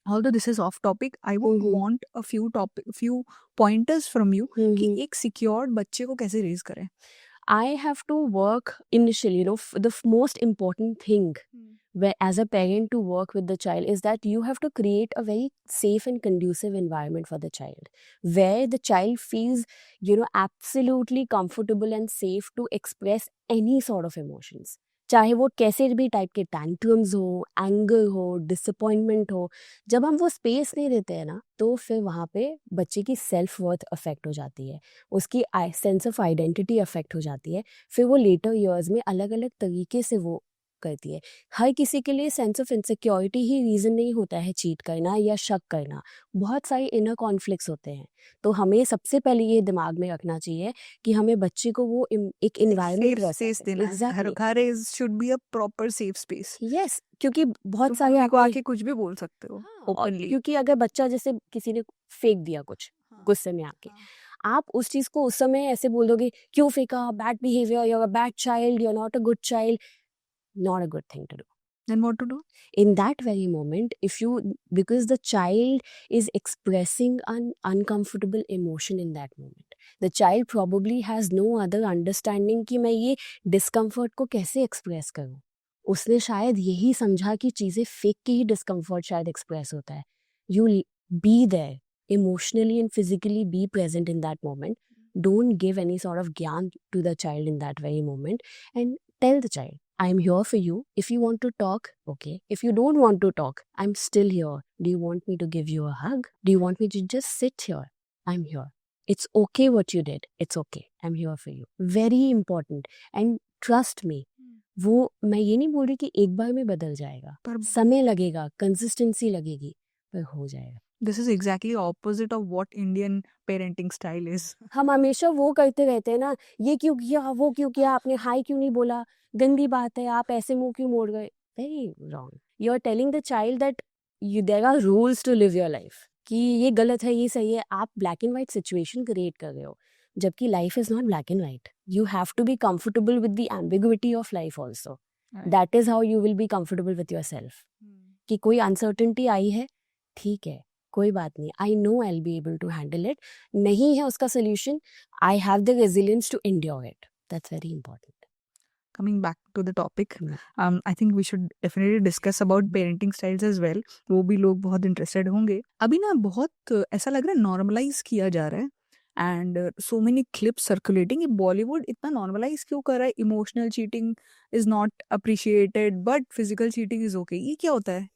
although this is off topic, I would want a few pointers from you कि एक secured बच्चे को कैसे raise करें. I have to work initially, the most important thing where as a parent to work with the child is that you have to create a very safe and conducive environment for the child, where the child feels, absolutely comfortable and safe to express any sort of emotions. चाहे वो कैसे भी type के tantrums हो, anger हो, disappointment हो, जब हम वो स्पेस नहीं देते हैं ना, तो फिर वहाँ पे बच्चे की सेल्फ वर्थ अफेक्ट हो जाती है, उसकी सेंस ऑफ आइडेंटिटी अफेक्ट हो जाती है, फिर वो लेटर ईयर्स में अलग अलग तरीके से वो करती है. हर किसी के लिए sense of insecurity he reason नहीं होता है चीट करना या शक करना, बहुत सारे इनर कॉन्फ्लिक्ट्स होते हैं. तो हमें सबसे पहले ये दिमाग में रखना चाहिए कि हमें बच्चे को वो एक इन्वायरमेंट घर should be a proper safe space. Yes, क्योंकि बहुत सारे आपको आके कुछ भी बोल सकते हो ओपनली. क्योंकि अगर बच्चा जैसे किसी ने फेंक दिया कुछ गुस्से में आके, आप उस चीज को उस समय ऐसे बोल दोगे, क्यों फेंका, bad behaviour, you are a bad child, you are not a good child. Not a good thing to do. Then what to do? In that very moment, because the child is expressing an uncomfortable emotion in that moment, the child probably has no other understanding कि मैं ये discomfort को कैसे express करूँ. उसने शायद यही समझा कि चीज़ें फेंक के ही discomfort शायद express होता है. You be there, emotionally and physically be present in that moment. Don't give any sort of gyan to the child in that very moment, and tell the child, I'm here for you. If you want to talk, okay. If you don't want to talk, I'm still here. Do you want me to give you a hug? Do you want me to just sit here? I'm here. It's okay what you did. It's okay. I'm here for you. Very important. And trust me, वो मैं ये नहीं बोल रही कि एक बार में बदल जाएगा, पर समय लगेगा, कंसिस्टेंसी लगेगी, पर हो जाएगा. This is exactly opposite of what Indian parenting style is. हम हमेशा वो करते रहते हैं ना, ये क्यों किया, वो क्यों किया, आपने हाई क्यों नहीं बोला, गंदी बात है, आप ऐसे मुंह क्यों मोड़ गए. Very wrong. You are telling the child that there are rules to live your life, कि ये गलत है, ये सही है. आप black and white situation create कर रहे हो, जबकि life is not black and white. You have to be comfortable with the ambiguity of life also. That is how you will be comfortable with your self. कि कोई uncertainty आई है, ठीक है, कोई बात नहीं, I know I will be able to handle it. नहीं है उसका solution, I have the resilience to endure it. That's very important. Coming back to the topic, I think we should definitely discuss about parenting styles as well. वो भी लोग बहुत interested होंगे. अभी ना बहुत ऐसा लग रहा है normalize किया जा रहा है, and so many clips circulating. ये Bollywood इतना normalize क्यों कर रहा है? Emotional cheating is not appreciated, but physical cheating is okay. ये क्या होता है?